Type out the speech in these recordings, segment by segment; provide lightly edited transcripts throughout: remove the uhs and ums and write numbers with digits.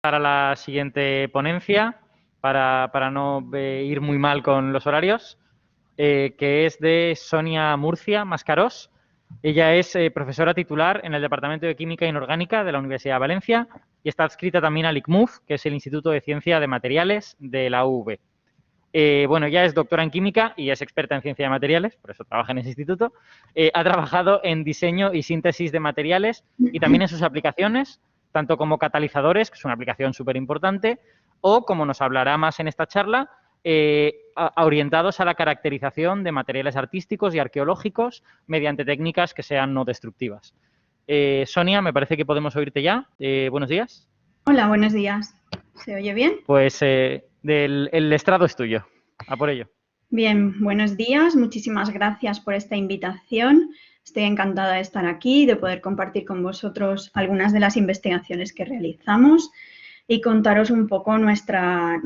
para la siguiente ponencia, para no ir muy mal con los horarios, que es de Sonia Murcia Mascarós. Ella es profesora titular en el Departamento de Química Inorgánica de la Universidad de Valencia y está adscrita también al ICMUF, que es el Instituto de Ciencia de Materiales de la UV. Bueno, ella es doctora en química y es experta en ciencia de materiales, por eso trabaja en ese instituto. Ha trabajado en diseño y síntesis de materiales y también en sus aplicaciones, tanto como catalizadores, que es una aplicación súper importante, o, como nos hablará más en esta charla, orientados a la caracterización de materiales artísticos y arqueológicos mediante técnicas que sean no destructivas. Sonia, me parece que podemos oírte ya. Buenos días. Hola, buenos días. ¿Se oye bien? Pues el estrado es tuyo. A por ello. Bien, buenos días. Muchísimas gracias por esta invitación. Estoy encantada de estar aquí, de poder compartir con vosotros algunas de las investigaciones que realizamos y contaros un poco nuestra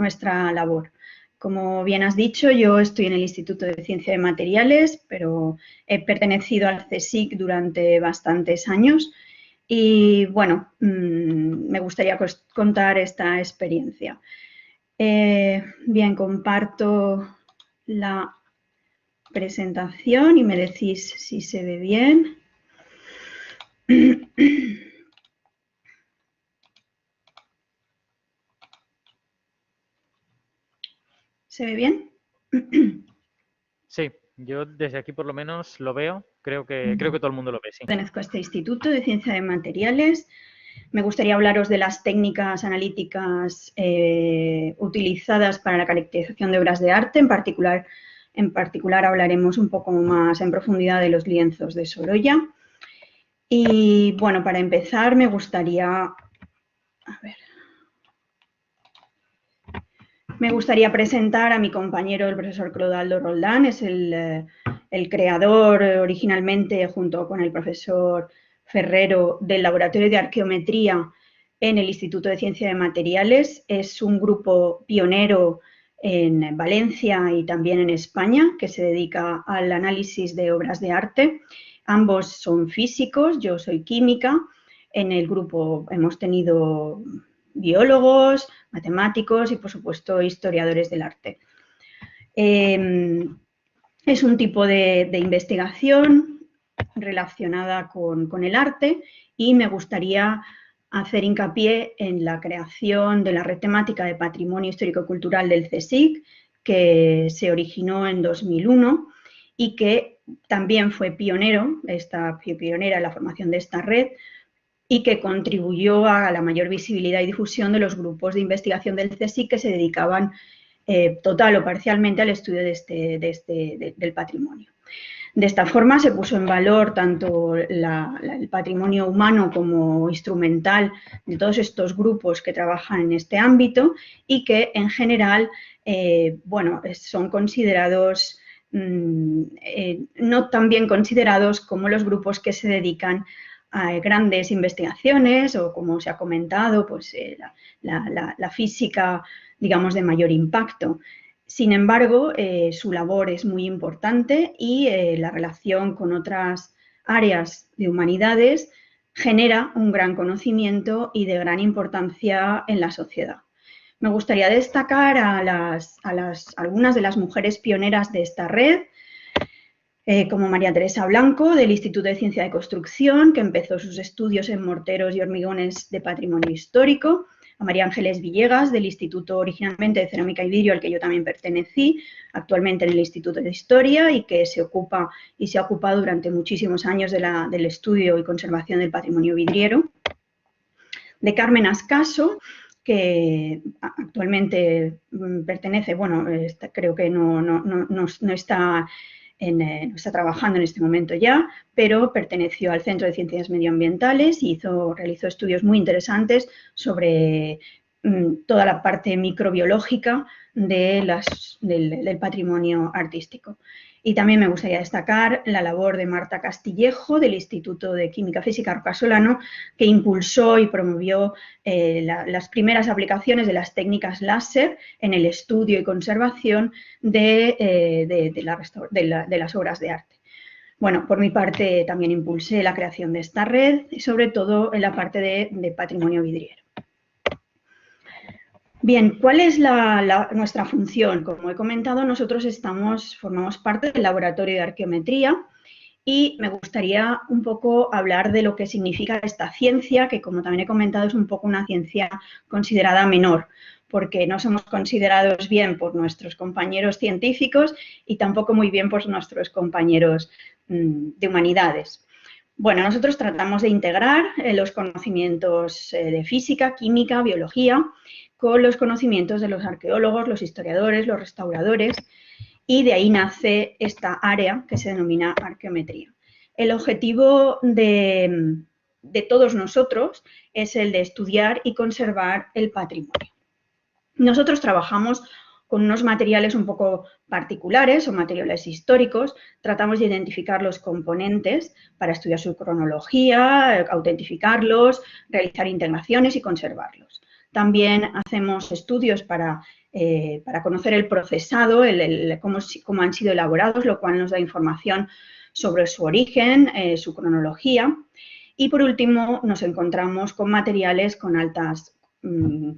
labor. Como bien has dicho, yo estoy en el Instituto de Ciencia de Materiales, pero he pertenecido al CSIC durante bastantes años. Y bueno, me gustaría contar esta experiencia. Bien, comparto la presentación y me decís si se ve bien. ¿Se ve bien? Sí, yo desde aquí por lo menos lo veo. Creo que todo el mundo lo ve, sí. Pertenezco a este Instituto de Ciencia de Materiales. Me gustaría hablaros de las técnicas analíticas utilizadas para la caracterización de obras de arte. En particular hablaremos un poco más en profundidad de los lienzos de Sorolla. Y bueno, para empezar me gustaría presentar a mi compañero, el profesor Clodoaldo Roldán. Es el creador originalmente, junto con el profesor Ferrero, del Laboratorio de Arqueometría en el Instituto de Ciencia de Materiales. Es un grupo pionero en Valencia y también en España que se dedica al análisis de obras de arte. Ambos son físicos, yo soy química. En el grupo hemos tenido biólogos, matemáticos y, por supuesto, historiadores del arte. Es un tipo de investigación relacionada con el arte y me gustaría hacer hincapié en la creación de la red temática de Patrimonio Histórico-Cultural del CSIC, que se originó en 2001 y que también fue pionera en la formación de esta red y que contribuyó a la mayor visibilidad y difusión de los grupos de investigación del CSIC que se dedicaban total o parcialmente al estudio del patrimonio. De esta forma se puso en valor tanto el patrimonio humano como instrumental de todos estos grupos que trabajan en este ámbito y que en general son considerados, no tan bien considerados como los grupos que se dedican a grandes investigaciones o, como se ha comentado, pues, la física, digamos, de mayor impacto. Sin embargo, su labor es muy importante y la relación con otras áreas de humanidades genera un gran conocimiento y de gran importancia en la sociedad. Me gustaría destacar a algunas de las mujeres pioneras de esta red, como María Teresa Blanco, del Instituto de Ciencia de Construcción, que empezó sus estudios en morteros y hormigones de patrimonio histórico; a María Ángeles Villegas, del Instituto originalmente de Cerámica y Vidrio, al que yo también pertenecí, actualmente en el Instituto de Historia, y que se ocupa y se ha ocupado durante muchísimos años del estudio y conservación del patrimonio vidriero; de Carmen Ascaso, que actualmente pertenece, creo que no está no está trabajando en este momento ya, pero perteneció al Centro de Ciencias Medioambientales y realizó estudios muy interesantes sobre toda la parte microbiológica del patrimonio artístico. Y también me gustaría destacar la labor de Marta Castillejo, del Instituto de Química Física Rocasolano, que impulsó y promovió las primeras aplicaciones de las técnicas láser en el estudio y conservación de las obras de arte. Bueno, por mi parte también impulsé la creación de esta red y sobre todo en la parte de patrimonio vidriero. Bien, ¿cuál es nuestra función? Como he comentado, nosotros formamos parte del laboratorio de arqueometría y me gustaría un poco hablar de lo que significa esta ciencia, que como también he comentado es un poco una ciencia considerada menor, porque no somos considerados bien por nuestros compañeros científicos y tampoco muy bien por nuestros compañeros de humanidades. Bueno, nosotros tratamos de integrar los conocimientos de física, química, biología, con los conocimientos de los arqueólogos, los historiadores, los restauradores, y de ahí nace esta área que se denomina arqueometría. El objetivo de todos nosotros es el de estudiar y conservar el patrimonio. Nosotros trabajamos con unos materiales un poco particulares o materiales históricos, tratamos de identificar los componentes para estudiar su cronología, autentificarlos, realizar integraciones y conservarlos. También hacemos estudios para conocer el procesado, cómo han sido elaborados, lo cual nos da información sobre su origen, su cronología. Y por último, nos encontramos con materiales con altas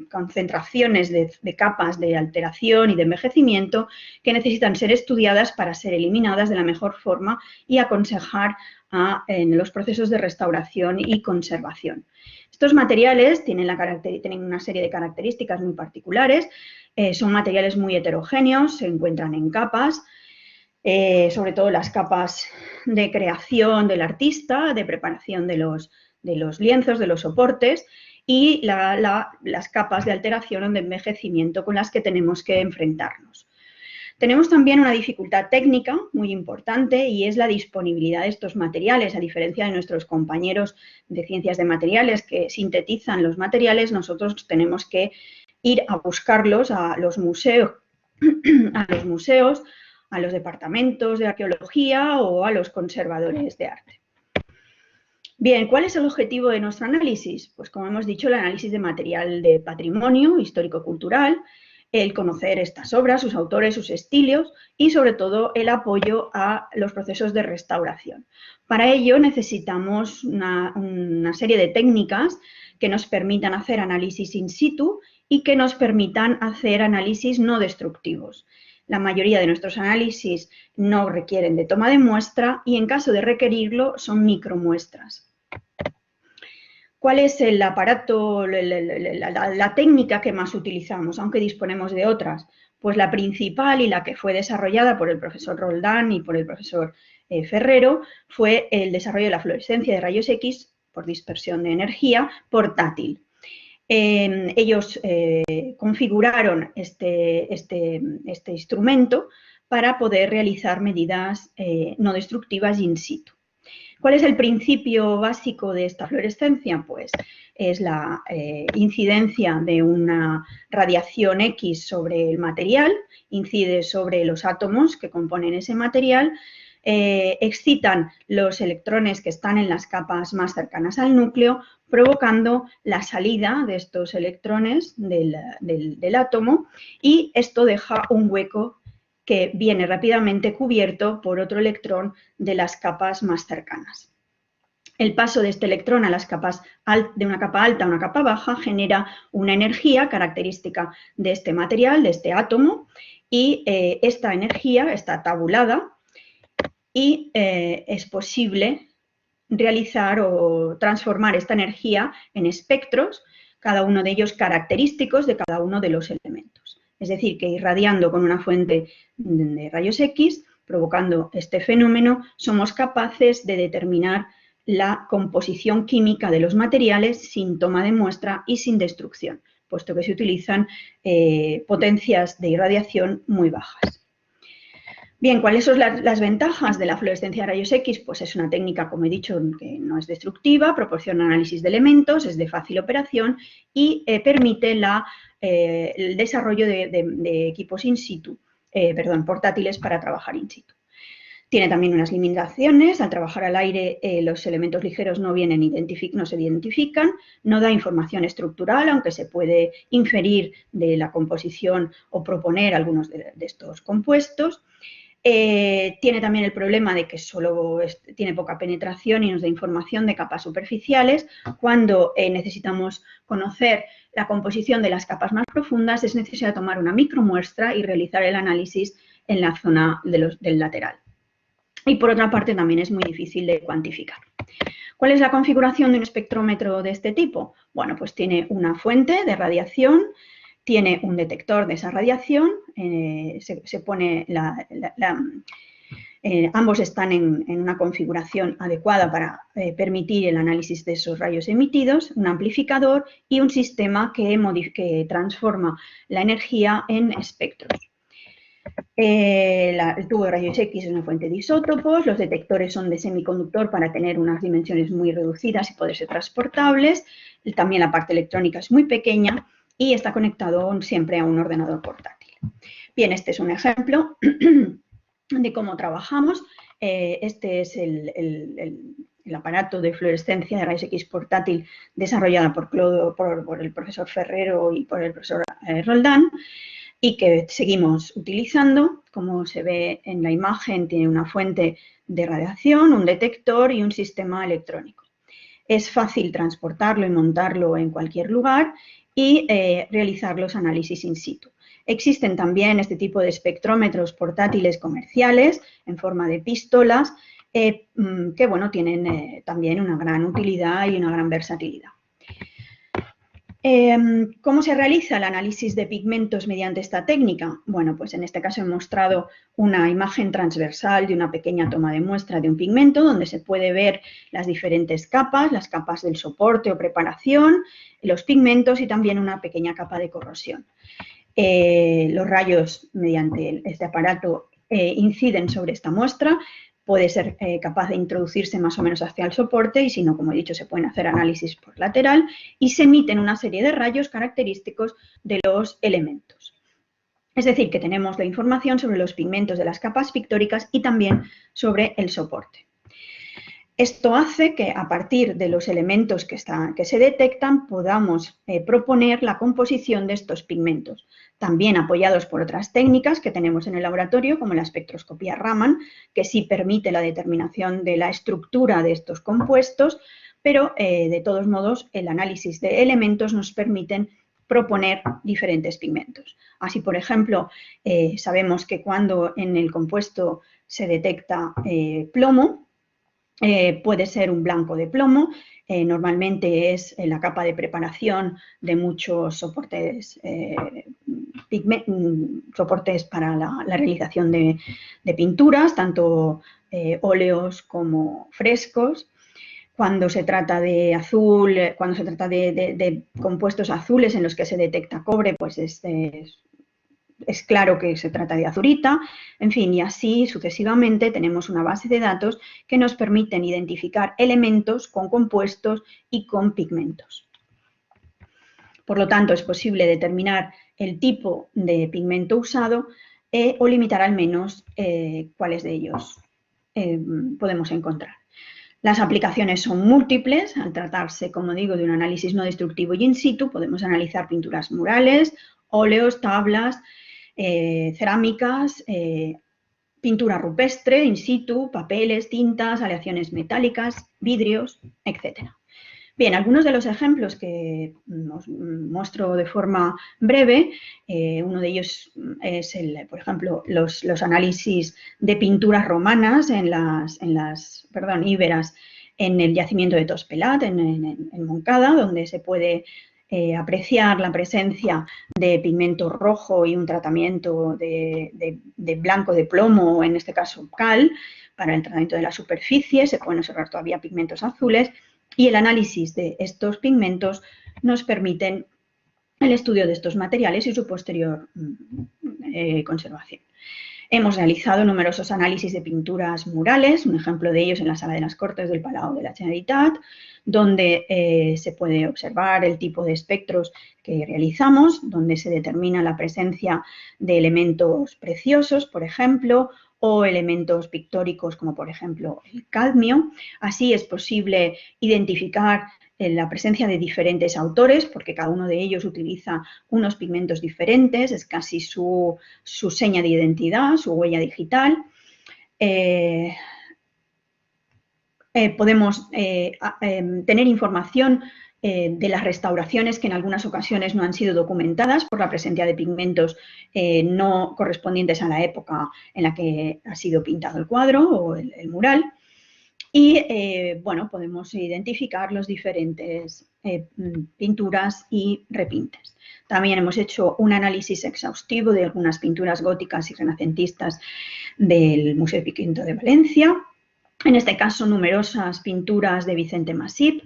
concentraciones de capas de alteración y de envejecimiento que necesitan ser estudiadas para ser eliminadas de la mejor forma y aconsejar en los procesos de restauración y conservación. Estos materiales tienen una serie de características muy particulares, son materiales muy heterogéneos, se encuentran en capas, sobre todo las capas de creación del artista, de preparación de los lienzos, de los soportes, y las capas de alteración o de envejecimiento con las que tenemos que enfrentarnos. Tenemos también una dificultad técnica muy importante y es la disponibilidad de estos materiales. A diferencia de nuestros compañeros de ciencias de materiales que sintetizan los materiales, nosotros tenemos que ir a buscarlos a los museos, a los departamentos de arqueología o a los conservadores de arte. Bien, ¿cuál es el objetivo de nuestro análisis? Pues como hemos dicho, el análisis de material de patrimonio histórico-cultural, el conocer estas obras, sus autores, sus estilos y sobre todo el apoyo a los procesos de restauración. Para ello necesitamos una serie de técnicas que nos permitan hacer análisis in situ y que nos permitan hacer análisis no destructivos. La mayoría de nuestros análisis no requieren de toma de muestra y en caso de requerirlo son micromuestras. ¿Cuál es el aparato, la técnica que más utilizamos, aunque disponemos de otras? Pues la principal y la que fue desarrollada por el profesor Roldán y por el profesor Ferrero fue el desarrollo de la fluorescencia de rayos X por dispersión de energía portátil. Ellos configuraron este instrumento para poder realizar medidas no destructivas in situ. ¿Cuál es el principio básico de esta fluorescencia? Pues es la incidencia de una radiación X sobre el material, incide sobre los átomos que componen ese material, excitan los electrones que están en las capas más cercanas al núcleo, provocando la salida de estos electrones del átomo y esto deja un hueco que viene rápidamente cubierto por otro electrón de las capas más cercanas. El paso de este electrón a las capas de una capa alta a una capa baja genera una energía característica de este material, de este átomo, y esta energía está tabulada y es posible realizar o transformar esta energía en espectros, cada uno de ellos característicos de cada uno de los elementos. Es decir, que irradiando con una fuente de rayos X, provocando este fenómeno, somos capaces de determinar la composición química de los materiales sin toma de muestra y sin destrucción, puesto que se utilizan potencias de irradiación muy bajas. Bien, ¿cuáles son las ventajas de la fluorescencia de rayos X? Pues es una técnica, como he dicho, que no es destructiva, proporciona análisis de elementos, es de fácil operación y permite el desarrollo de equipos in situ, portátiles para trabajar in situ. Tiene también unas limitaciones, al trabajar al aire los elementos ligeros no se identifican, no da información estructural, aunque se puede inferir de la composición o proponer algunos de estos compuestos. Tiene también el problema de que solo tiene poca penetración y nos da información de capas superficiales. Cuando necesitamos conocer la composición de las capas más profundas, es necesario tomar una micromuestra y realizar el análisis en la zona del lateral. Y por otra parte, también es muy difícil de cuantificar. ¿Cuál es la configuración de un espectrómetro de este tipo? Bueno, pues tiene una fuente de radiación, tiene un detector de esa radiación, se pone ambos están en una configuración adecuada para permitir el análisis de esos rayos emitidos, un amplificador y un sistema que transforma la energía en espectros. El tubo de rayos X es una fuente de isótopos, los detectores son de semiconductor para tener unas dimensiones muy reducidas y poder ser transportables, también la parte electrónica es muy pequeña y está conectado siempre a un ordenador portátil. Bien, este es un ejemplo de cómo trabajamos. Este es el aparato de fluorescencia de rayos X portátil desarrollado por el profesor Ferrero y por el profesor Roldán, y que seguimos utilizando. Como se ve en la imagen, tiene una fuente de radiación, un detector y un sistema electrónico. Es fácil transportarlo y montarlo en cualquier lugar y realizar los análisis in situ. Existen también este tipo de espectrómetros portátiles comerciales en forma de pistolas que, bueno, tienen también una gran utilidad y una gran versatilidad. ¿Cómo se realiza el análisis de pigmentos mediante esta técnica? Bueno, pues en este caso he mostrado una imagen transversal de una pequeña toma de muestra de un pigmento donde se puede ver las diferentes capas, las capas del soporte o preparación, los pigmentos y también una pequeña capa de corrosión. Los rayos mediante este aparato inciden sobre esta muestra. Puede ser capaz de introducirse más o menos hacia el soporte y si no, como he dicho, se pueden hacer análisis por lateral y se emiten una serie de rayos característicos de los elementos. Es decir, que tenemos la información sobre los pigmentos de las capas pictóricas y también sobre el soporte. Esto hace que a partir de los elementos que se detectan podamos proponer la composición de estos pigmentos, también apoyados por otras técnicas que tenemos en el laboratorio, como la espectroscopía Raman, que sí permite la determinación de la estructura de estos compuestos, pero de todos modos el análisis de elementos nos permiten proponer diferentes pigmentos. Así, por ejemplo, sabemos que cuando en el compuesto se detecta plomo, puede ser un blanco de plomo, normalmente es la capa de preparación de muchos soportes, soportes para la realización de pinturas, tanto óleos como frescos. Cuando se trata de azul, cuando se trata de compuestos azules en los que se detecta cobre, pues es claro que se trata de azurita, en fin, y así sucesivamente tenemos una base de datos que nos permiten identificar elementos con compuestos y con pigmentos. Por lo tanto, es posible determinar el tipo de pigmento usado o limitar al menos cuáles de ellos podemos encontrar. Las aplicaciones son múltiples. Al tratarse, como digo, de un análisis no destructivo y in situ, podemos analizar pinturas murales, óleos, tablas, cerámicas, pintura rupestre in situ, papeles, tintas, aleaciones metálicas, vidrios, etc. Bien, algunos de los ejemplos que os muestro de forma breve, uno de ellos es, por ejemplo, los análisis de pinturas romanas íberas en el yacimiento de Tospelat, en Moncada, donde se puede apreciar la presencia de pigmento rojo y un tratamiento de blanco de plomo, en este caso cal, para el tratamiento de la superficie. Se pueden observar todavía pigmentos azules y el análisis de estos pigmentos nos permiten el estudio de estos materiales y su posterior conservación. Hemos realizado numerosos análisis de pinturas murales, un ejemplo de ellos en la Sala de las Cortes del Palau de la Generalitat, donde se puede observar el tipo de espectros que realizamos, donde se determina la presencia de elementos preciosos, por ejemplo, o elementos pictóricos como por ejemplo el cadmio. Así es posible identificar la presencia de diferentes autores, porque cada uno de ellos utiliza unos pigmentos diferentes, es casi su seña de identidad, su huella digital. podemos tener información de las restauraciones que en algunas ocasiones no han sido documentadas por la presencia de pigmentos no correspondientes a la época en la que ha sido pintado el cuadro o el mural. Y, bueno, podemos identificar los diferentes pinturas y repintes. También hemos hecho un análisis exhaustivo de algunas pinturas góticas y renacentistas del Museo de Piquinto de Valencia. En este caso, numerosas pinturas de Vicente Masip.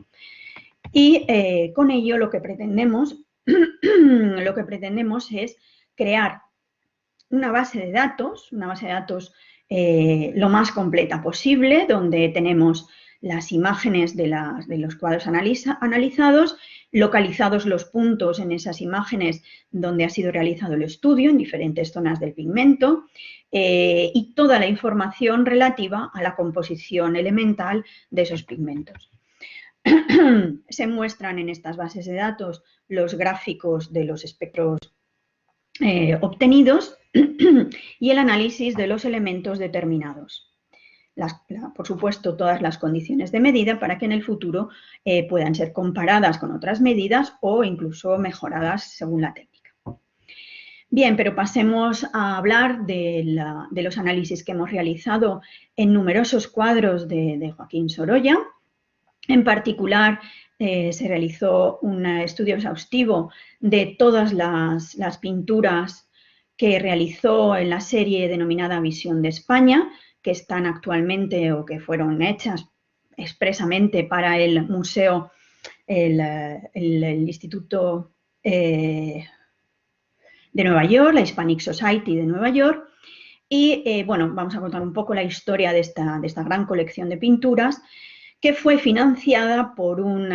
Y con ello lo que pretendemos es crear una base de datos lo más completa posible, donde tenemos las imágenes de los cuadros analizados, localizados los puntos en esas imágenes donde ha sido realizado el estudio en diferentes zonas del pigmento y toda la información relativa a la composición elemental de esos pigmentos. Se muestran en estas bases de datos los gráficos de los espectros obtenidos y el análisis de los elementos determinados. Por supuesto, todas las condiciones de medida para que en el futuro puedan ser comparadas con otras medidas o incluso mejoradas según la técnica. Bien, pero pasemos a hablar de los análisis que hemos realizado en numerosos cuadros de Joaquín Sorolla. En particular, se realizó un estudio exhaustivo de todas las pinturas que realizó en la serie denominada Visión de España, que están actualmente o que fueron hechas expresamente para el museo, el Instituto de Nueva York, la Hispanic Society de Nueva York. Y, bueno, vamos a contar un poco la historia de esta gran colección de pinturas, que fue financiada por un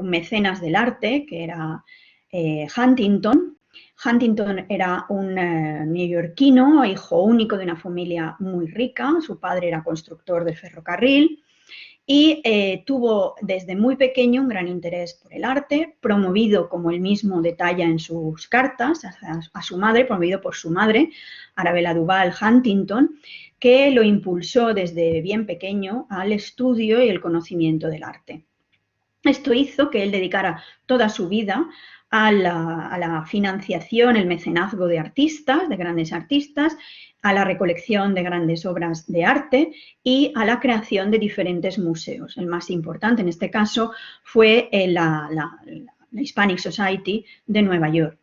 mecenas del arte, que era Huntington. Huntington era un neoyorquino, hijo único de una familia muy rica. Su padre era constructor de ferrocarril y tuvo desde muy pequeño un gran interés por el arte, promovido, como él mismo detalla en sus cartas, a su madre, promovido por su madre, Arabella Duval Huntington, que lo impulsó desde bien pequeño al estudio y el conocimiento del arte. Esto hizo que él dedicara toda su vida a la financiación, el mecenazgo de artistas, de grandes artistas, a la recolección de grandes obras de arte y a la creación de diferentes museos. El más importante en este caso fue la Hispanic Society de Nueva York.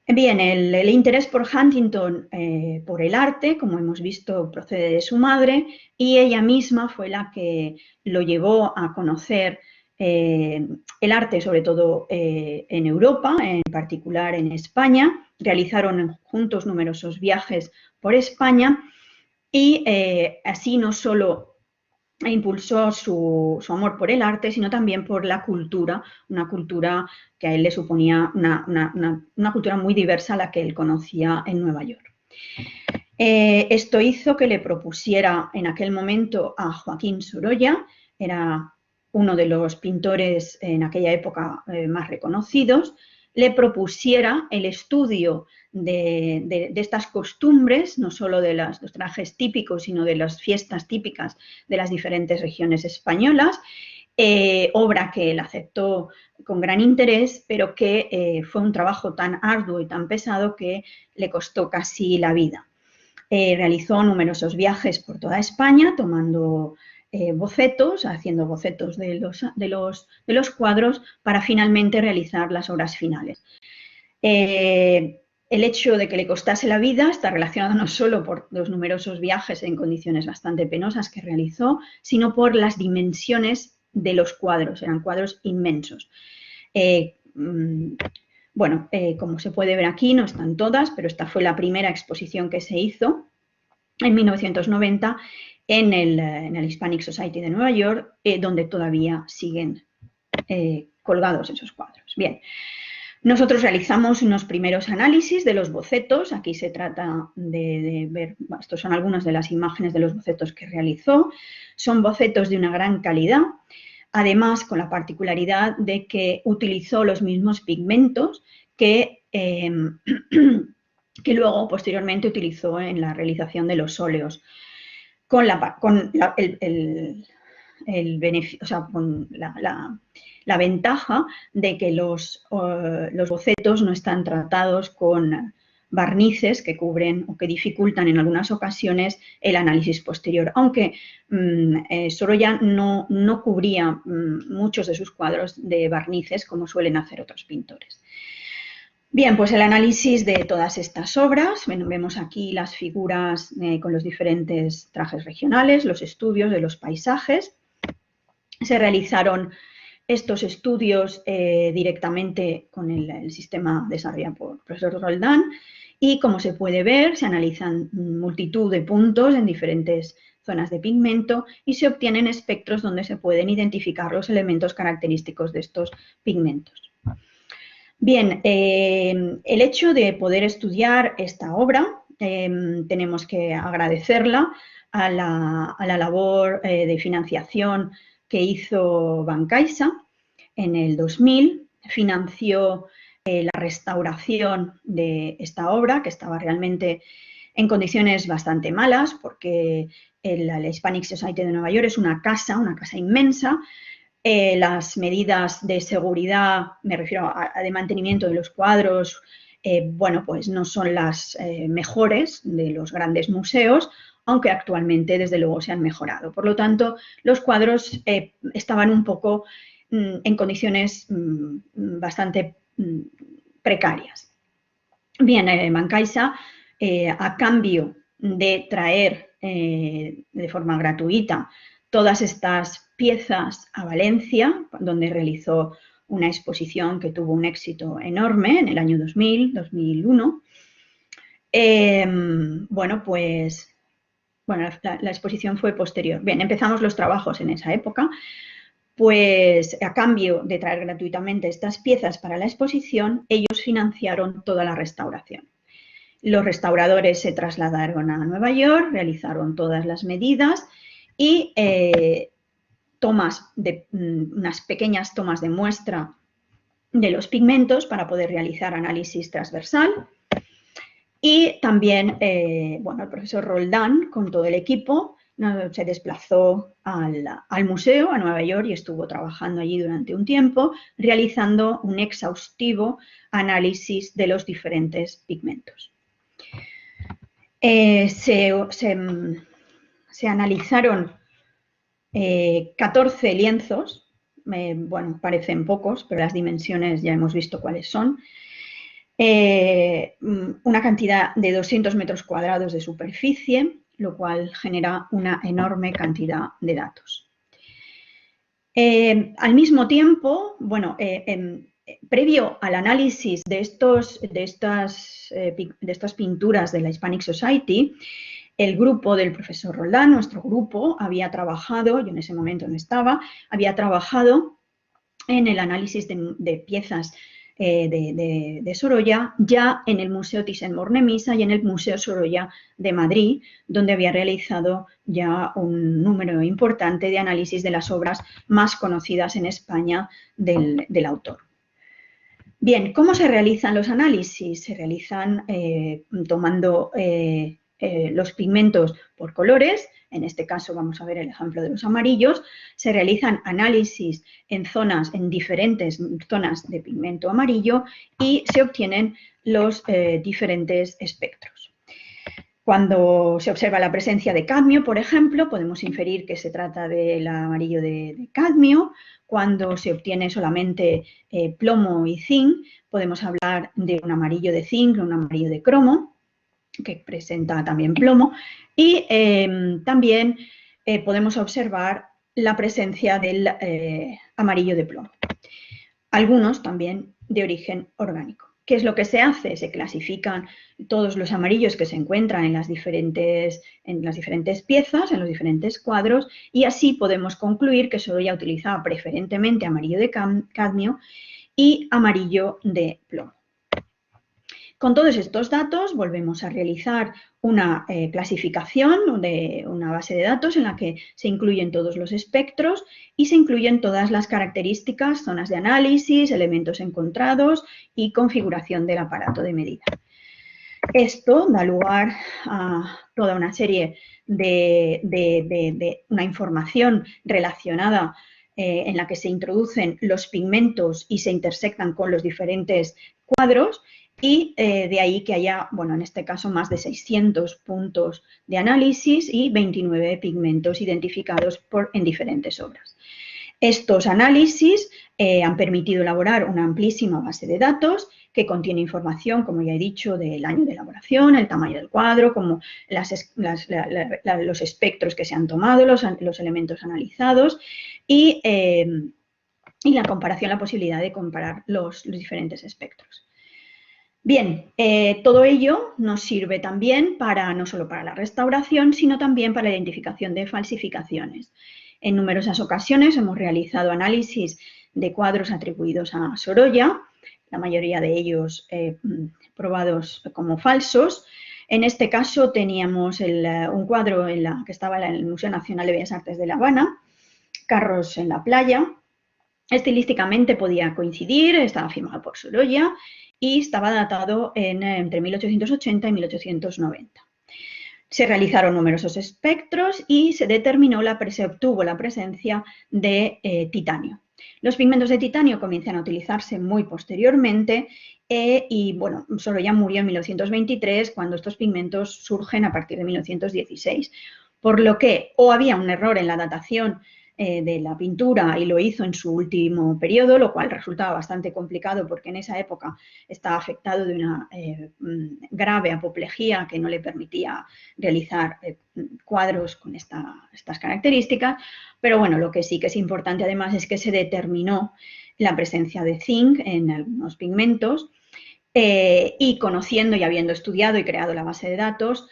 Bien, el interés por Huntington por el arte, como hemos visto, procede de su madre y ella misma fue la que lo llevó a conocer el arte, sobre todo en Europa, en particular en España. Realizaron juntos numerosos viajes por España y así no solo impulsó su amor por el arte, sino también por la cultura, una cultura que a él le suponía una cultura muy diversa a la que él conocía en Nueva York. Esto hizo que le propusiera en aquel momento a Joaquín Sorolla, era uno de los pintores en aquella época más reconocidos, le propusiera el estudio de estas costumbres, no solo de los trajes típicos, sino de las fiestas típicas de las diferentes regiones españolas, obra que él aceptó con gran interés, pero que fue un trabajo tan arduo y tan pesado que le costó casi la vida. Realizó numerosos viajes por toda España, tomando bocetos, haciendo bocetos de los cuadros para finalmente realizar las obras finales. El hecho de que le costase la vida está relacionado no solo por los numerosos viajes en condiciones bastante penosas que realizó, sino por las dimensiones de los cuadros, eran cuadros inmensos. Bueno, como se puede ver aquí, no están todas, pero esta fue la primera exposición que se hizo en 1990 en el Hispanic Society de Nueva York, donde todavía siguen colgados esos cuadros. Bien, nosotros realizamos unos primeros análisis de los bocetos. Aquí se trata de ver, estos son algunas de las imágenes de los bocetos que realizó. Son bocetos de una gran calidad, además con la particularidad de que utilizó los mismos pigmentos que que luego posteriormente utilizó en la realización de los óleos, con la ventaja de que los bocetos no están tratados con barnices que cubren o que dificultan en algunas ocasiones el análisis posterior, aunque Sorolla no cubría muchos de sus cuadros de barnices como suelen hacer otros pintores. Bien, pues el análisis de todas estas obras, vemos aquí las figuras con los diferentes trajes regionales, los estudios de los paisajes. Se realizaron estos estudios directamente con el sistema desarrollado por el profesor Roldán y, como se puede ver, se analizan multitud de puntos en diferentes zonas de pigmento y se obtienen espectros donde se pueden identificar los elementos característicos de estos pigmentos. Bien, el hecho de poder estudiar esta obra, tenemos que agradecerla a la labor de financiación que hizo Bancaisa en el 2000, financió la restauración de esta obra, que estaba realmente en condiciones bastante malas, porque la Hispanic Society de Nueva York es una casa inmensa. Las medidas de seguridad, me refiero a de mantenimiento de los cuadros, bueno, pues no son las mejores de los grandes museos, aunque actualmente desde luego se han mejorado. Por lo tanto, los cuadros estaban un poco en condiciones bastante precarias. Bien, Bancaisa, a cambio de traer de forma gratuita todas estas piezas a Valencia, donde realizó una exposición que tuvo un éxito enorme en el año 2000, 2001. Bueno, pues la exposición fue posterior. Bien, empezamos los trabajos en esa época, pues a cambio de traer gratuitamente estas piezas para la exposición, ellos financiaron toda la restauración. Los restauradores se trasladaron a Nueva York, realizaron todas las medidas y unas pequeñas tomas de muestra de los pigmentos para poder realizar análisis transversal. Y también, bueno, el profesor Roldán, con todo el equipo, se desplazó al museo, a Nueva York, y estuvo trabajando allí durante un tiempo, realizando un exhaustivo análisis de los diferentes pigmentos. Se analizaron 14 lienzos, bueno, parecen pocos, pero las dimensiones ya hemos visto cuáles son. Una cantidad de 200 metros cuadrados de superficie, lo cual genera una enorme cantidad de datos. Al mismo tiempo, bueno, previo al análisis de estas pinturas de la Hispanic Society, el grupo del profesor Roldán, nuestro grupo, había trabajado, yo en ese momento no estaba, había trabajado en el análisis de piezas de Sorolla, ya en el Museo Thyssen-Bornemisza y en el Museo Sorolla de Madrid, donde había realizado ya un número importante de análisis de las obras más conocidas en España del autor. Bien, ¿cómo se realizan los análisis? Se realizan tomando los pigmentos por colores. En este caso vamos a ver el ejemplo de los amarillos. Se realizan análisis en diferentes zonas de pigmento amarillo y se obtienen los diferentes espectros. Cuando se observa la presencia de cadmio, por ejemplo, podemos inferir que se trata del amarillo de cadmio. Cuando se obtiene solamente plomo y zinc, podemos hablar de un amarillo de zinc, un amarillo de cromo, que presenta también plomo, y también podemos observar la presencia del amarillo de plomo. Algunos también de origen orgánico. ¿Qué es lo que se hace? Se clasifican todos los amarillos que se encuentran en las diferentes piezas, en los diferentes cuadros, y así podemos concluir que Sorolla utilizaba preferentemente amarillo de cadmio y amarillo de plomo. Con todos estos datos volvemos a realizar una clasificación de una base de datos en la que se incluyen todos los espectros y se incluyen todas las características, zonas de análisis, elementos encontrados y configuración del aparato de medida. Esto da lugar a toda una serie de una información relacionada en la que se introducen los pigmentos y se intersectan con los diferentes cuadros y de ahí que haya, bueno, en este caso más de 600 puntos de análisis y 29 pigmentos identificados en diferentes obras. Estos análisis han permitido elaborar una amplísima base de datos que contiene información, como ya he dicho, del año de elaboración, el tamaño del cuadro, como los espectros que se han tomado, los elementos analizados y la comparación, la posibilidad de comparar los diferentes espectros. Bien, todo ello nos sirve también no solo para la restauración, sino también para la identificación de falsificaciones. En numerosas ocasiones hemos realizado análisis de cuadros atribuidos a Sorolla, la mayoría de ellos probados como falsos. En este caso teníamos un cuadro que estaba en el Museo Nacional de Bellas Artes de La Habana, Carros en la playa. Estilísticamente podía coincidir, estaba firmado por Sorolla y estaba datado entre 1880 y 1890. Se realizaron numerosos espectros y se obtuvo la presencia de titanio. Los pigmentos de titanio comienzan a utilizarse muy posteriormente y, bueno, Sorolla murió en 1923 cuando estos pigmentos surgen a partir de 1916, por lo que o había un error en la datación de la pintura y lo hizo en su último periodo, lo cual resultaba bastante complicado porque en esa época estaba afectado de una grave apoplejía que no le permitía realizar cuadros con estas características, pero bueno, lo que sí que es importante además es que se determinó la presencia de zinc en algunos pigmentos y conociendo y habiendo estudiado y creado la base de datos,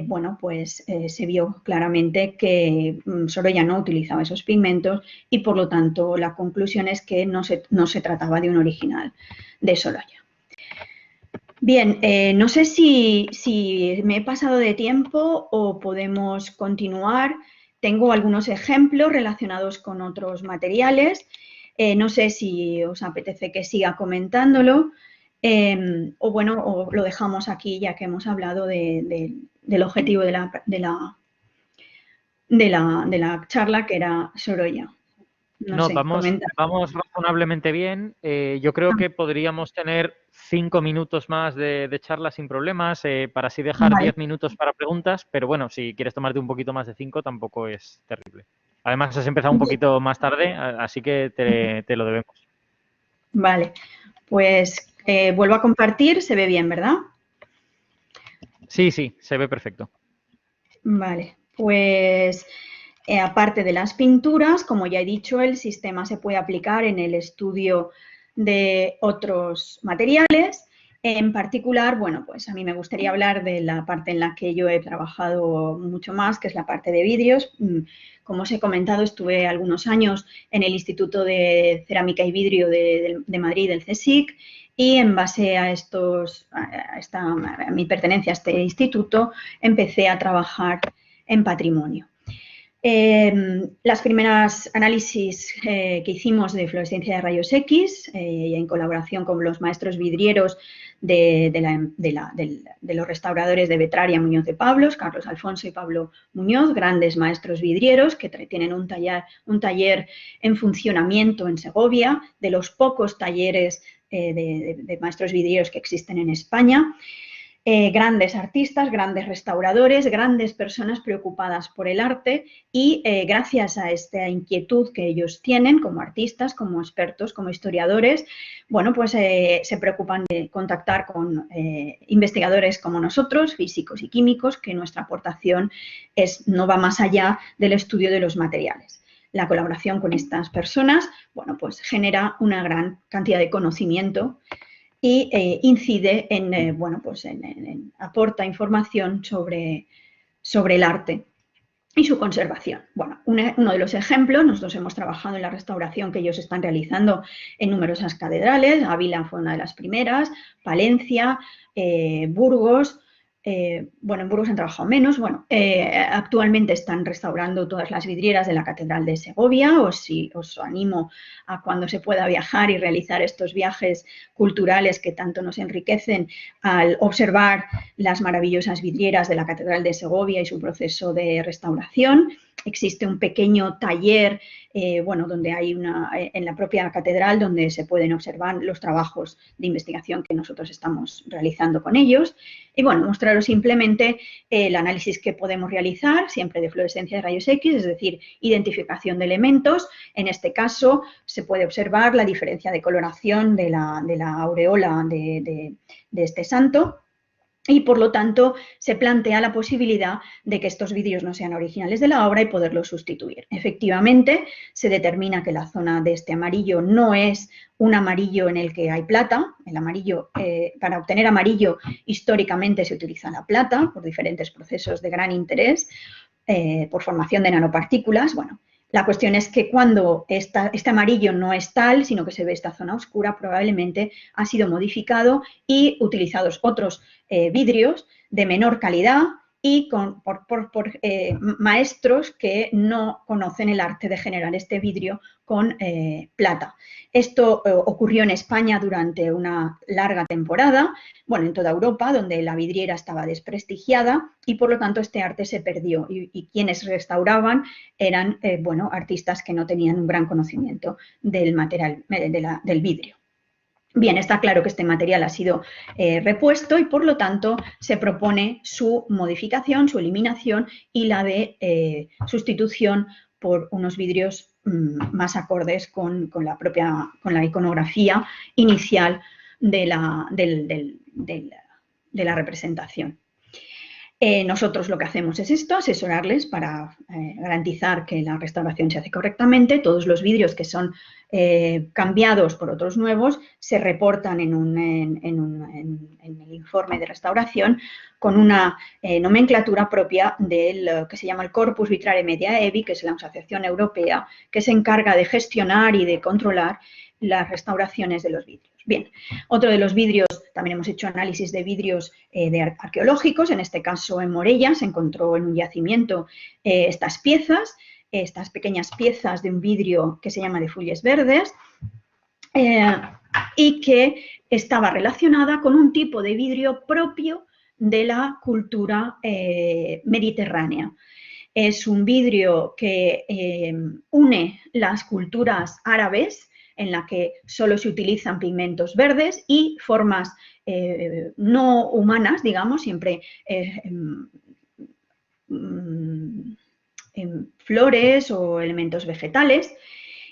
bueno, pues se vio claramente que Sorolla no utilizaba esos pigmentos y por lo tanto la conclusión es que no se trataba de un original de Sorolla. Bien, no sé si me he pasado de tiempo o podemos continuar. Tengo algunos ejemplos relacionados con otros materiales. No sé si os apetece que siga comentándolo o bueno, o lo dejamos aquí ya que hemos hablado del objetivo de la charla, que era Sorolla. No, Sé, comenta. vamos razonablemente bien. Yo creo que podríamos tener 5 minutos más de charla sin problemas, para así dejar Vale, 10 minutos para preguntas, pero bueno, si quieres tomarte un poquito más de 5 tampoco es terrible. Además, has empezado un poquito más tarde, así que te lo debemos. vale. Pues vuelvo a compartir, se ve bien, ¿verdad? Sí, sí, se ve perfecto. Vale, pues aparte de las pinturas, como ya he dicho, el sistema se puede aplicar en el estudio de otros materiales. En particular, bueno, pues a mí me gustaría hablar de la parte en la que yo he trabajado mucho más, que es la parte de vidrios. Como os he comentado, estuve algunos años en el Instituto de Cerámica y Vidrio de Madrid, del CSIC, y en base a mi pertenencia a este instituto, empecé a trabajar en patrimonio. Las primeras análisis que hicimos de fluorescencia de rayos X, en colaboración con los maestros vidrieros de los restauradores de Betraria, Muñoz de Pablos, Carlos Alfonso y Pablo Muñoz, grandes maestros vidrieros que tienen un taller en funcionamiento en Segovia, de los pocos talleres de maestros vidrieros que existen en España. Grandes artistas, grandes restauradores, grandes personas preocupadas por el arte y gracias a esta inquietud que ellos tienen como artistas, como expertos, como historiadores, bueno, pues se preocupan de contactar con investigadores como nosotros, físicos y químicos, que nuestra aportación no va más allá del estudio de los materiales. La colaboración con estas personas, bueno, pues genera una gran cantidad de conocimiento y incide bueno, pues aporta información sobre el arte y su conservación. Bueno, uno de los ejemplos, nosotros hemos trabajado en la restauración que ellos están realizando en numerosas catedrales. Ávila fue una de las primeras, Palencia, Burgos, bueno, en Burgos han trabajado menos. Bueno, actualmente están restaurando todas las vidrieras de la Catedral de Segovia. Os animo a cuando se pueda viajar y realizar estos viajes culturales que tanto nos enriquecen al observar las maravillosas vidrieras de la Catedral de Segovia y su proceso de restauración. Existe un pequeño taller, bueno, donde hay en la propia catedral donde se pueden observar los trabajos de investigación que nosotros estamos realizando con ellos. Y bueno, mostraros simplemente el análisis que podemos realizar, siempre de fluorescencia de rayos X, es decir, identificación de elementos. En este caso se puede observar la diferencia de coloración de la aureola de este santo. Y, por lo tanto, se plantea la posibilidad de que estos vidrios no sean originales de la obra y poderlos sustituir. Efectivamente, se determina que la zona de este amarillo no es un amarillo en el que hay plata. El amarillo, para obtener amarillo, históricamente se utiliza la plata por diferentes procesos de gran interés, por formación de nanopartículas. Bueno, la cuestión es que cuando este amarillo no es tal, sino que se ve esta zona oscura, probablemente ha sido modificado y utilizados otros vidrios de menor calidad y por maestros que no conocen el arte de generar este vidrio con plata. Esto ocurrió en España durante una larga temporada, bueno, en toda Europa, donde la vidriera estaba desprestigiada y, por lo tanto, este arte se perdió. Y quienes restauraban eran, bueno, artistas que no tenían un gran conocimiento del material, del vidrio. Bien, está claro que este material ha sido repuesto y, por lo tanto, se propone su modificación, su eliminación y la de sustitución por unos vidrios más acordes con la iconografía inicial de la representación. Nosotros lo que hacemos es esto, asesorarles para garantizar que la restauración se hace correctamente. Todos los vidrios que son cambiados por otros nuevos se reportan en el informe de restauración con una nomenclatura propia del que se llama el Corpus Vitrare Media EBI, que es la asociación europea que se encarga de gestionar y de controlar las restauraciones de los vidrios. Bien, otro de los vidrios, también hemos hecho análisis de vidrios arqueológicos. En este caso, en Morella se encontró en un yacimiento estas pequeñas piezas de un vidrio que se llama de fulles verdes y que estaba relacionada con un tipo de vidrio propio de la cultura mediterránea. Es un vidrio que une las culturas árabes, en la que solo se utilizan pigmentos verdes y formas no humanas, digamos, siempre flores o elementos vegetales,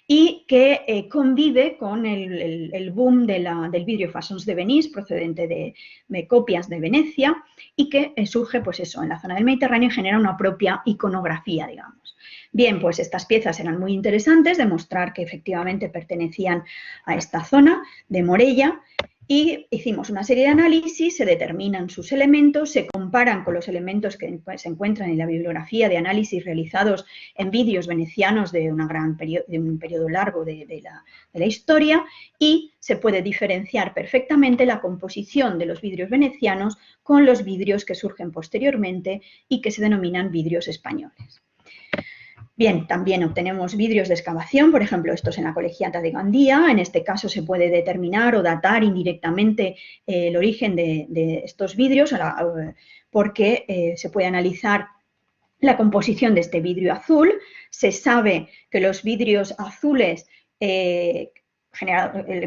y que convive con el boom del vidrio Façons de Venise, procedente de copias de Venecia, y que surge, pues eso, en la zona del Mediterráneo y genera una propia iconografía, digamos. Bien, pues estas piezas eran muy interesantes, demostrar que efectivamente pertenecían a esta zona de Morella, y hicimos una serie de análisis, se determinan sus elementos, se comparan con los elementos que se encuentran en la bibliografía de análisis realizados en vídeos venecianos de un periodo largo de la historia, y se puede diferenciar perfectamente la composición de los vidrios venecianos con los vidrios que surgen posteriormente y que se denominan vidrios españoles. Bien, también obtenemos vidrios de excavación, por ejemplo, estos en la Colegiata de Gandía. En este caso se puede determinar o datar indirectamente el origen de estos vidrios, porque se puede analizar la composición de este vidrio azul. Se sabe que los vidrios azules, el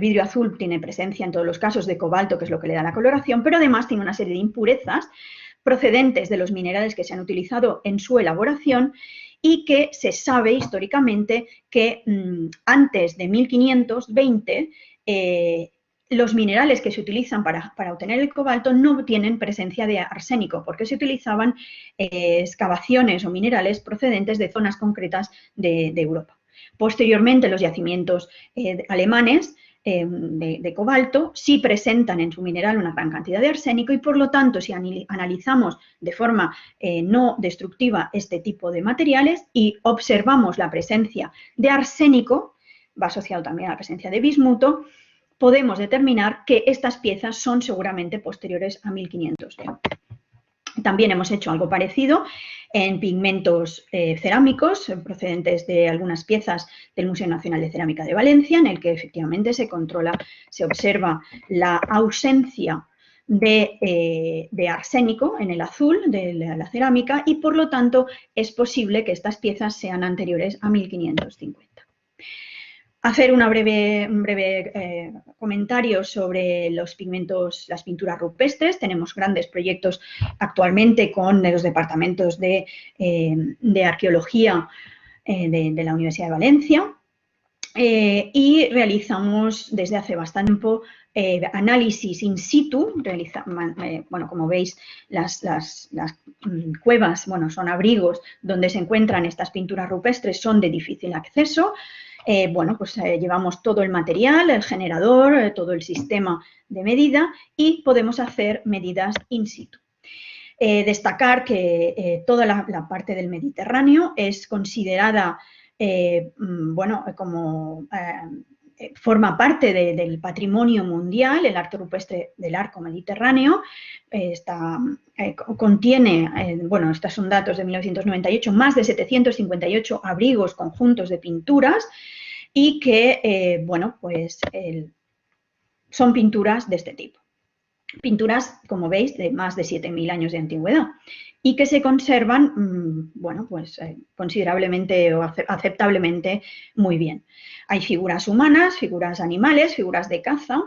vidrio azul tiene presencia en todos los casos de cobalto, que es lo que le da la coloración, pero además tiene una serie de impurezas procedentes de los minerales que se han utilizado en su elaboración, y que se sabe históricamente que antes de 1520 los minerales que se utilizan para obtener el cobalto no tienen presencia de arsénico, porque se utilizaban excavaciones o minerales procedentes de zonas concretas de Europa. Posteriormente, los yacimientos alemanes de cobalto sí presentan en su mineral una gran cantidad de arsénico, y, por lo tanto, si analizamos de forma no destructiva este tipo de materiales y observamos la presencia de arsénico, va asociado también a la presencia de bismuto, podemos determinar que estas piezas son seguramente posteriores a 1520. También hemos hecho algo parecido en pigmentos cerámicos procedentes de algunas piezas del Museo Nacional de Cerámica de Valencia, en el que efectivamente se controla, se observa la ausencia de arsénico en el azul de la cerámica y, por lo tanto, es posible que estas piezas sean anteriores a 1550. Hacer un breve comentario sobre los pigmentos, las pinturas rupestres. Tenemos grandes proyectos actualmente con los departamentos de arqueología de la Universidad de Valencia y realizamos desde hace bastante tiempo análisis in situ. Bueno, como veis, las cuevas, bueno, son abrigos donde se encuentran estas pinturas rupestres, son de difícil acceso. Bueno, pues llevamos todo el material, el generador, todo el sistema de medida y podemos hacer medidas in situ. Destacar que toda la parte del Mediterráneo es considerada, bueno, como forma parte del patrimonio mundial. El arte rupestre del arco mediterráneo contiene, bueno, estos son datos de 1998, más de 758 abrigos, conjuntos de pinturas y que, bueno, pues son pinturas de este tipo. Pinturas, como veis, de más de 7000 años de antigüedad y que se conservan, bueno, pues considerablemente o aceptablemente muy bien. Hay figuras humanas, figuras animales, figuras de caza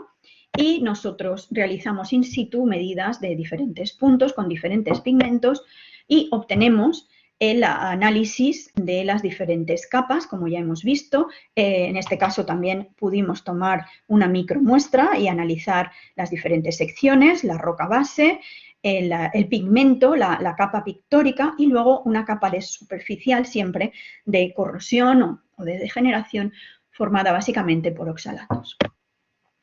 y nosotros realizamos in situ medidas de diferentes puntos con diferentes pigmentos y obtenemos el análisis de las diferentes capas, como ya hemos visto. En este caso también pudimos tomar una micromuestra y analizar las diferentes secciones, la roca base, el pigmento, la capa pictórica y luego una capa de superficial siempre de corrosión o de degeneración formada básicamente por oxalatos.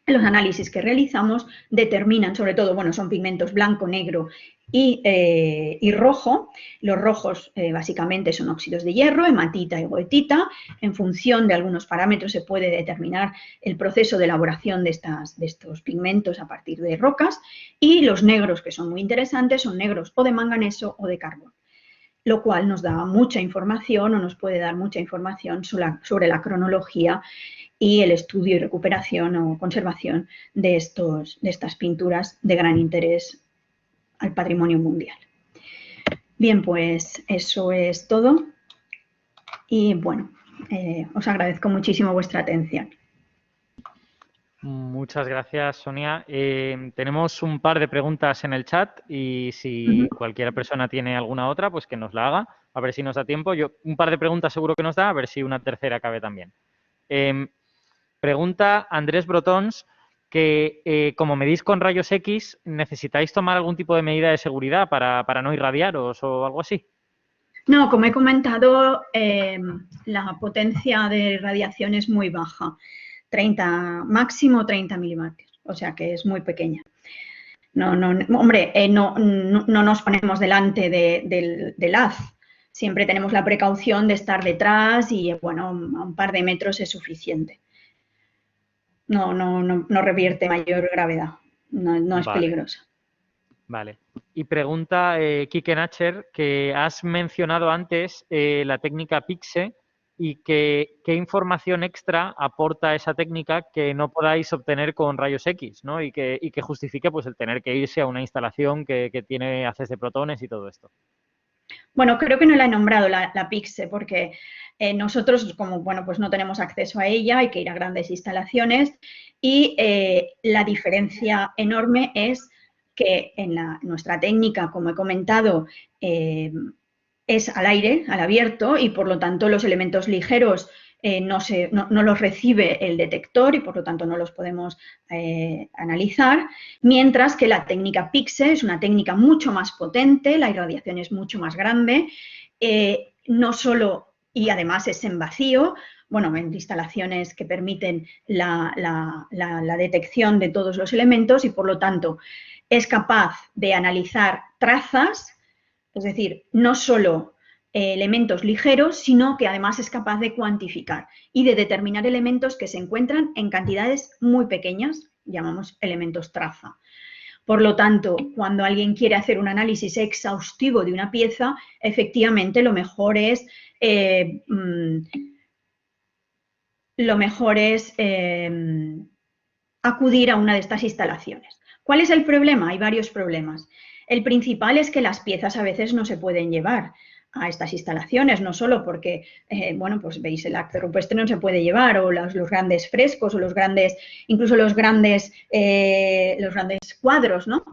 Los análisis que realizamos determinan, sobre todo, bueno, son pigmentos blanco, negro y rojo. Los rojos básicamente son óxidos de hierro, hematita y goetita. En función de algunos parámetros se puede determinar el proceso de elaboración de estos pigmentos a partir de rocas. Y los negros, que son muy interesantes, son negros o de manganeso o de carbón, lo cual nos da mucha información o nos puede dar mucha información sobre la cronología y el estudio y recuperación o conservación de estas pinturas de gran interés al patrimonio mundial. Bien, pues eso es todo y bueno, os agradezco muchísimo vuestra atención. Muchas gracias, Sonia. Tenemos un par de preguntas en el chat y si cualquier persona tiene alguna otra, pues que nos la haga, a ver si nos da tiempo. Un par de preguntas seguro que nos da, a ver si una tercera cabe también. Pregunta Andrés Brotons que como medís con rayos X, ¿necesitáis tomar algún tipo de medida de seguridad para no irradiaros o algo así? No, como he comentado, la potencia de radiación es muy baja, máximo 30 milivatios, o sea que es muy pequeña. Hombre, no nos ponemos delante del haz. Siempre tenemos la precaución de estar detrás y, bueno, a un par de metros es suficiente. No revierte mayor gravedad, no es peligrosa. Vale. Y pregunta Kike Nacher que has mencionado antes la técnica PIXE y qué información extra aporta esa técnica que no podáis obtener con rayos X, ¿no? Y que justifique pues el tener que irse a una instalación que tiene haces de protones y todo esto. Bueno, creo que no la he nombrado la PIXE porque nosotros, como bueno, pues no tenemos acceso a ella, hay que ir a grandes instalaciones y la diferencia enorme es que en nuestra técnica, como he comentado, es al aire, al abierto y por lo tanto los elementos ligeros no los recibe el detector y por lo tanto no los podemos analizar, mientras que la técnica PIXE es una técnica mucho más potente, la irradiación es mucho más grande, no solo, y además es en vacío, bueno, en instalaciones que permiten la detección de todos los elementos y por lo tanto es capaz de analizar trazas, es decir, no solo elementos ligeros, sino que además es capaz de cuantificar y de determinar elementos que se encuentran en cantidades muy pequeñas, llamamos elementos traza. Por lo tanto, cuando alguien quiere hacer un análisis exhaustivo de una pieza, efectivamente lo mejor es acudir a una de estas instalaciones. ¿Cuál es el problema? Hay varios problemas. El principal es que las piezas a veces no se pueden llevar a estas instalaciones, no solo porque, bueno, pues veis, el arte rupestre no se puede llevar, o los grandes frescos, o incluso los grandes cuadros, ¿no?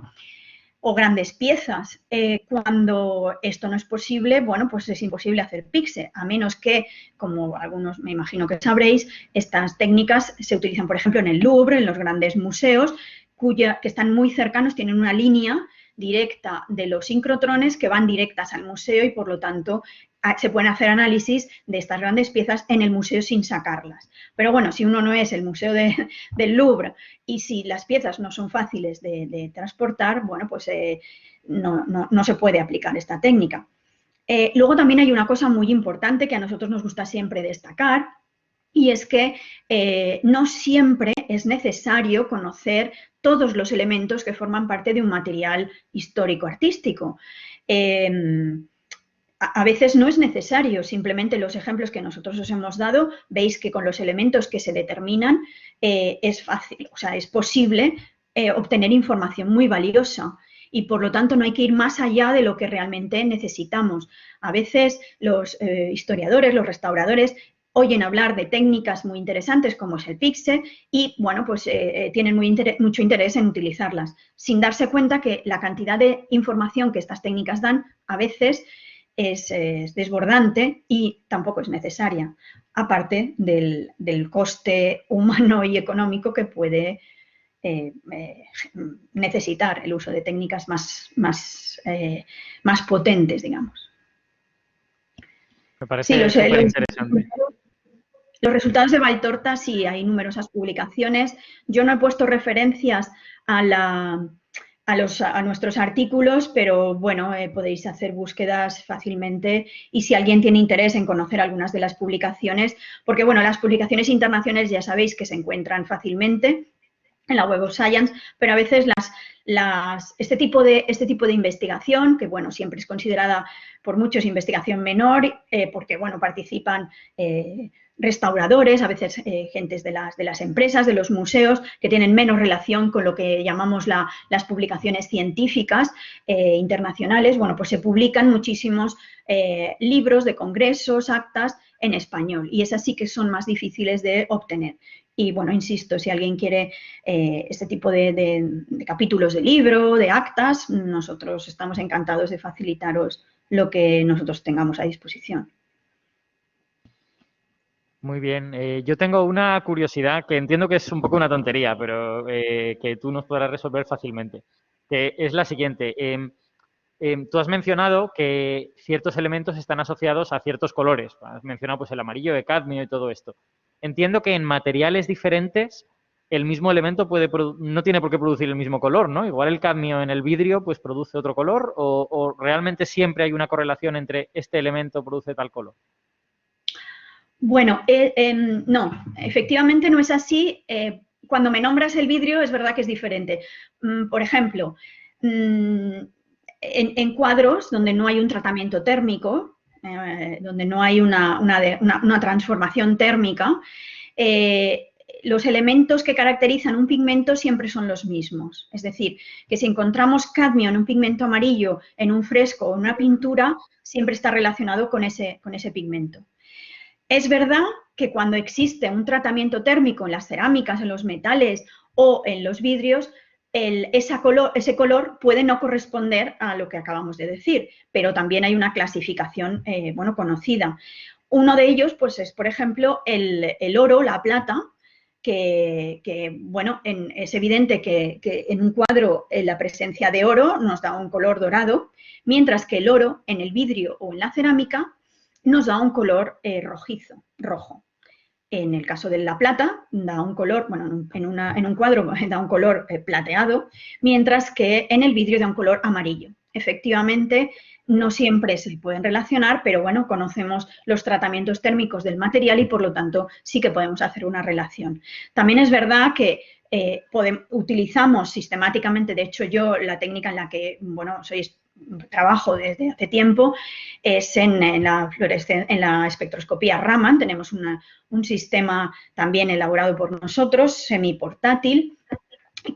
O grandes piezas. Cuando esto no es posible, bueno, pues es imposible hacer pixel, a menos que, como algunos me imagino que sabréis, estas técnicas se utilizan, por ejemplo, en el Louvre, en los grandes museos, que están muy cercanos, tienen una línea directa de los sincrotrones que van directas al museo y, por lo tanto, se pueden hacer análisis de estas grandes piezas en el museo sin sacarlas. Pero bueno, si uno no es el Museo del Louvre y si las piezas no son fáciles de transportar, bueno, pues no se puede aplicar esta técnica. Luego también hay una cosa muy importante que a nosotros nos gusta siempre destacar, y es que no siempre es necesario conocer todos los elementos que forman parte de un material histórico-artístico. A veces no es necesario, simplemente los ejemplos que nosotros os hemos dado, veis que con los elementos que se determinan es fácil, o sea, es posible obtener información muy valiosa. Y por lo tanto no hay que ir más allá de lo que realmente necesitamos. A veces los historiadores, los restauradores, oyen hablar de técnicas muy interesantes como es el pixel y, bueno, pues tienen mucho interés en utilizarlas, sin darse cuenta que la cantidad de información que estas técnicas dan a veces es desbordante y tampoco es necesaria, aparte del coste humano y económico que puede necesitar el uso de técnicas más potentes, digamos. Me parece súper interesante. Los resultados de Valtorta, sí, hay numerosas publicaciones. Yo no he puesto referencias a nuestros artículos, pero bueno, podéis hacer búsquedas fácilmente y si alguien tiene interés en conocer algunas de las publicaciones, porque bueno, las publicaciones internacionales ya sabéis que se encuentran fácilmente en la Web of Science, pero a veces este tipo de investigación, que bueno, siempre es considerada por muchos investigación menor, porque bueno, participan restauradores, a veces gentes de las empresas, de los museos, que tienen menos relación con lo que llamamos las publicaciones científicas internacionales. Bueno, pues se publican muchísimos libros de congresos, actas en español, y esas sí que son más difíciles de obtener. Y bueno, insisto, si alguien quiere este tipo de capítulos de libro, de actas, nosotros estamos encantados de facilitaros lo que nosotros tengamos a disposición. Muy bien. Yo tengo una curiosidad que entiendo que es un poco una tontería, pero que tú nos podrás resolver fácilmente, que es la siguiente. Tú has mencionado que ciertos elementos están asociados a ciertos colores. Has mencionado pues, el amarillo de cadmio y todo esto. Entiendo que en materiales diferentes el mismo elemento no tiene por qué producir el mismo color, ¿no? Igual el cadmio en el vidrio pues produce otro color o realmente siempre hay una correlación entre este elemento produce tal color. Bueno, no, efectivamente no es así. Cuando me nombras el vidrio es verdad que es diferente. Por ejemplo, en cuadros donde no hay un tratamiento térmico, donde no hay una transformación térmica, los elementos que caracterizan un pigmento siempre son los mismos. Es decir, que si encontramos cadmio en un pigmento amarillo, en un fresco o en una pintura, siempre está relacionado con ese pigmento. Es verdad que cuando existe un tratamiento térmico en las cerámicas, en los metales o en los vidrios, ese color puede no corresponder a lo que acabamos de decir, pero también hay una clasificación bueno, conocida. Uno de ellos pues, es, por ejemplo, el oro, la plata, que bueno, es evidente que en un cuadro la presencia de oro nos da un color dorado, mientras que el oro en el vidrio o en la cerámica nos da un color rojizo, rojo. En el caso de la plata, da un color, bueno, en un cuadro da un color plateado, mientras que en el vidrio da un color amarillo. Efectivamente, No siempre se pueden relacionar, pero bueno, conocemos los tratamientos térmicos del material y por lo tanto sí que podemos hacer una relación. También es verdad que utilizamos sistemáticamente, de hecho yo la técnica en la que, bueno, trabajo desde hace tiempo es en la espectroscopía Raman. Tenemos un sistema también elaborado por nosotros, semiportátil,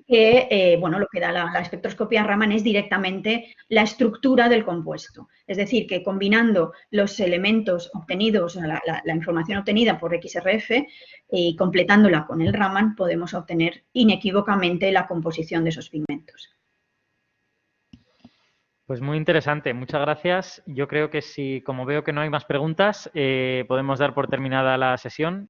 que, bueno, lo que da la espectroscopía Raman es directamente la estructura del compuesto. Es decir, que combinando los elementos obtenidos, la información obtenida por XRF y completándola con el Raman, podemos obtener inequívocamente la composición de esos pigmentos. Pues muy interesante, muchas gracias. Yo creo que si, como veo que no hay más preguntas, podemos dar por terminada la sesión.